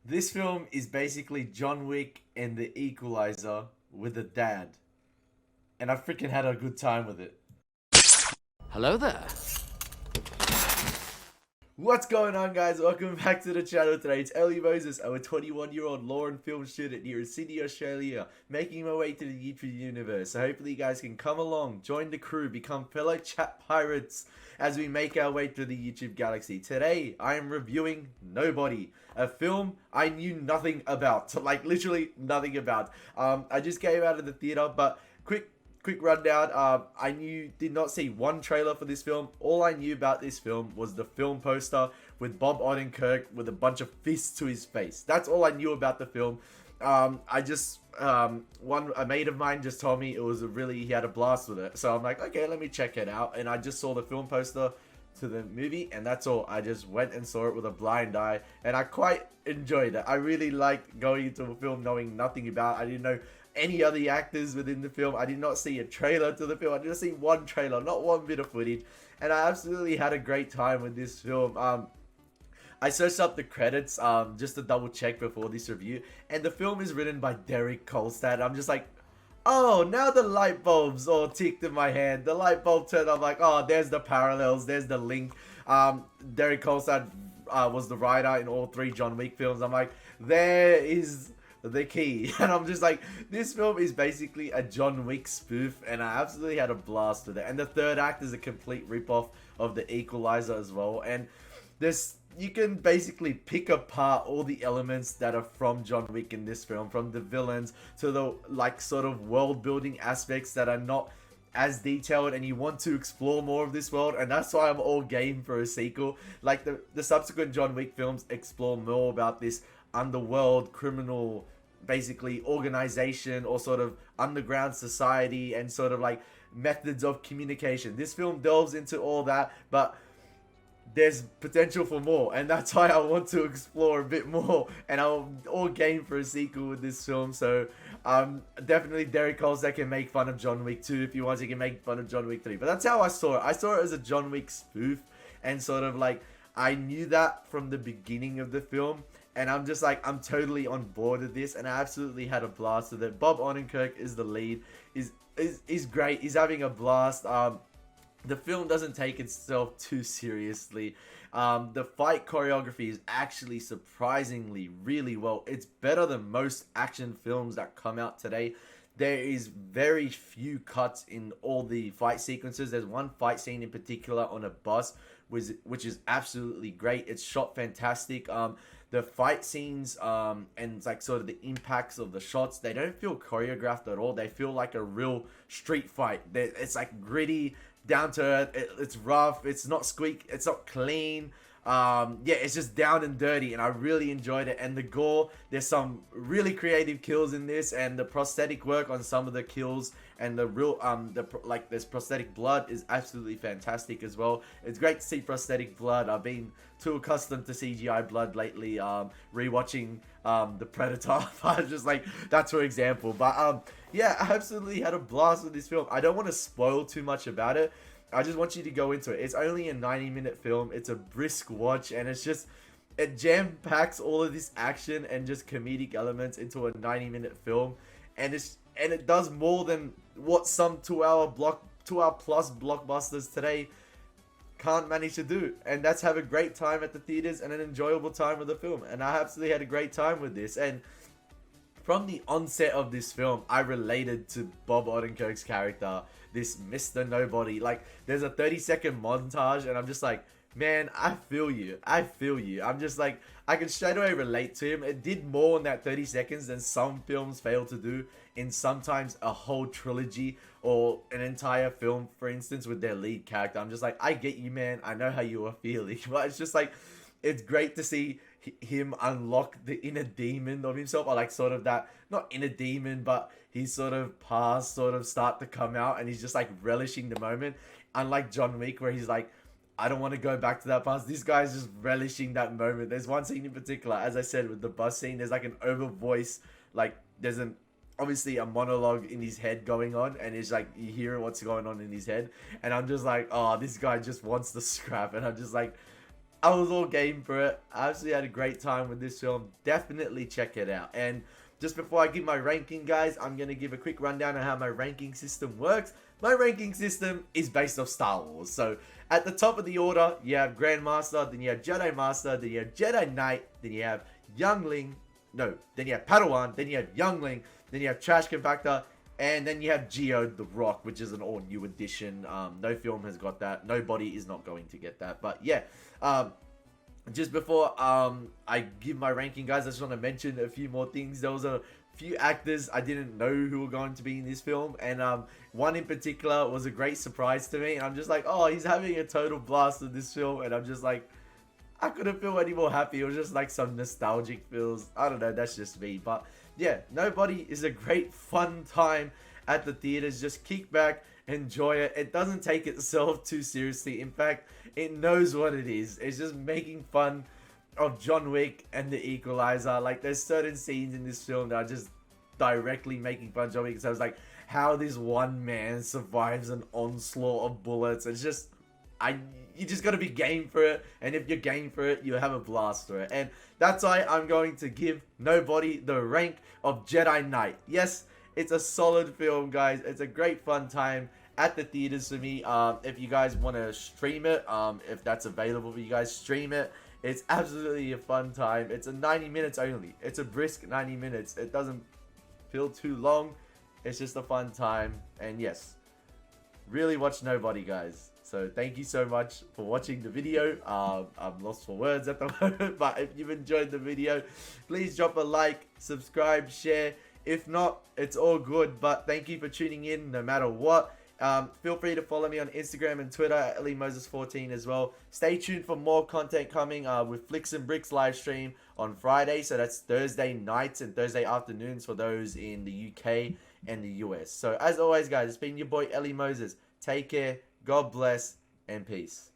This film is basically John Wick and the Equalizer with a dad. And I freaking had a good time with it. Hello there. What's going on, guys? Welcome back to the channel today. It's Ellie Moses. I'm a 21-year-old law and film student here in Sydney, Australia, making my way to the YouTube universe. So hopefully you guys can come along, join the crew, become fellow chat pirates as we make our way through the YouTube galaxy. Today, I am reviewing Nobody, a film I knew nothing about. Like, literally nothing about. I just came out of the theater, but quick rundown. I did not see one trailer for this film. All I knew about this film was the film poster with Bob Odenkirk with a bunch of fists to his face. That's all I knew about the film. A mate of mine just told me he had a blast with it. So I'm like, okay, let me check it out. And I just saw the film poster to the movie, and that's all. I just went and saw it with a blind eye, and I quite enjoyed it. I really liked going into a film knowing nothing about it. I didn't know any other actors within the film. I did not see a trailer to the film. I didn't see one trailer, not one bit of footage, and I absolutely had a great time with this film. I searched up the credits just to double check before this review, and the film is written by Derek Kolstad. I'm just like, oh, now the light bulbs all ticked in my head. The light bulb turned. I'm like, oh, there's the parallels, there's the link. Derek Kolstad was the writer in all three John Wick films. I'm like, there is the key. And I'm just like, this film is basically a John Wick spoof, and I absolutely had a blast with it. And the third act is a complete ripoff of the Equalizer as well. And you can basically pick apart all the elements that are from John Wick in this film, from the villains to the sort of world building aspects that are not as detailed, and you want to explore more of this world. And that's why I'm all game for a sequel. Like the subsequent John Wick films explore more about this underworld criminal basically organization or sort of underground society and sort of like methods of communication. This film delves into all that, but there's potential for more, and that's why I want to explore a bit more, and I'm all game for a sequel with this film. So definitely Derek Kolstad can make fun of John Wick 2 if he wants. He can make fun of John Wick 3, but that's how I saw it. I saw it as a John Wick spoof, and sort of like I knew that from the beginning of the film, and I'm just like, I'm totally on board with this, and I absolutely had a blast with it. Bob Odenkirk is the lead. He's great. He's having a blast. The film doesn't take itself too seriously. The fight choreography is actually surprisingly really well. It's better than most action films that come out today. There is very few cuts in all the fight sequences. There's one fight scene in particular on a bus, which is absolutely great. It's shot fantastic. The fight scenes and like sort of the impacts of the shots, they don't feel choreographed at all. They feel like a real street fight. It's like gritty, down to earth. It's rough. It's not squeak. It's not clean. Yeah, it's just down and dirty, and I really enjoyed it. And the gore, there's some really creative kills in this, and the prosthetic work on some of the kills, and the real this prosthetic blood is absolutely fantastic as well. It's great to see prosthetic blood. I've been too accustomed to CGI blood lately. Rewatching the Predator, I was just like, that's for example. But yeah, I absolutely had a blast with this film. I don't want to spoil too much about it. I just want you to go into it. It's only a 90-minute film. It's a brisk watch, and it jam packs all of this action and just comedic elements into a 90-minute film, and it does more than what some 2-hour plus blockbusters today can't manage to do, and that's have a great time at the theaters and an enjoyable time with the film. And I absolutely had a great time with this. And from the onset of this film, I related to Bob Odenkirk's character, this Mr. Nobody. Like, there's a 30-second montage, and I'm just like, man, I feel you. I feel you. I'm just like, I can straight away relate to him. It did more in that 30 seconds than some films fail to do in sometimes a whole trilogy or an entire film, for instance, with their lead character. I'm just like, I get you, man. I know how you are feeling. But it's just like, it's great to see him unlock the inner demon of himself, or like sort of that, not inner demon, but his sort of past sort of start to come out, and he's just like relishing the moment. Unlike John Wick, where he's like, I don't want to go back to that past. This guy's just relishing that moment. There's one scene in particular, as I said, with the bus scene, there's like an over voice, like there's obviously a monologue in his head going on, and it's like you hear what's going on in his head, and I'm just like, oh, this guy just wants to scrap. And I'm just like, I was all game for it. I absolutely had a great time with this film. Definitely check it out. And just before I give my ranking, guys, I'm going to give a quick rundown on how my ranking system works. My ranking system is based off Star Wars. So at the top of the order, you have Grandmaster, then you have Jedi Master, then you have Jedi Knight, then you have Youngling, then you have Padawan, then you have Youngling, then you have Trash Compactor, and then you have Geode the Rock, which is an all new addition. No film has got that. Nobody is not going to get that. But yeah, just before I give my ranking, guys, I just want to mention a few more things. There was a few actors I didn't know who were going to be in this film, and one in particular was a great surprise to me. And I'm just like, oh, he's having a total blast in this film, and I'm just like, I couldn't feel any more happy. It was just like some nostalgic feels. I don't know, that's just me. But yeah, Nobody is a great fun time at the theaters. Just kick back, enjoy it. It doesn't take itself too seriously. In fact, it knows what it is. It's just making fun of John Wick and the Equalizer. Like, there's certain scenes in this film that are just directly making fun of John Wick. So I was like, how this one man survives an onslaught of bullets. It's just, you just gotta be game for it, and if you're game for it, you have a blast for it. And that's why I'm going to give Nobody the rank of Jedi Knight. Yes, it's a solid film, guys. It's a great fun time at the theaters for me. If you guys want to stream it, if that's available for you guys, stream it. It's absolutely a fun time. It's a 90 minutes only. It's a brisk 90 minutes. It doesn't feel too long. It's just a fun time. And yes, really watch Nobody, guys. So thank you so much for watching the video. I'm lost for words at the moment, but if you've enjoyed the video, please drop a like, subscribe, share. If not, it's all good, but thank you for tuning in no matter what. Feel free to follow me on Instagram and Twitter at ElieMoses14 as well. Stay tuned for more content coming with Flicks and Bricks live stream on Friday. So that's Thursday nights and Thursday afternoons for those in the UK and the US. So as always, guys, it's been your boy Elie Moses. Take care. God bless, and peace.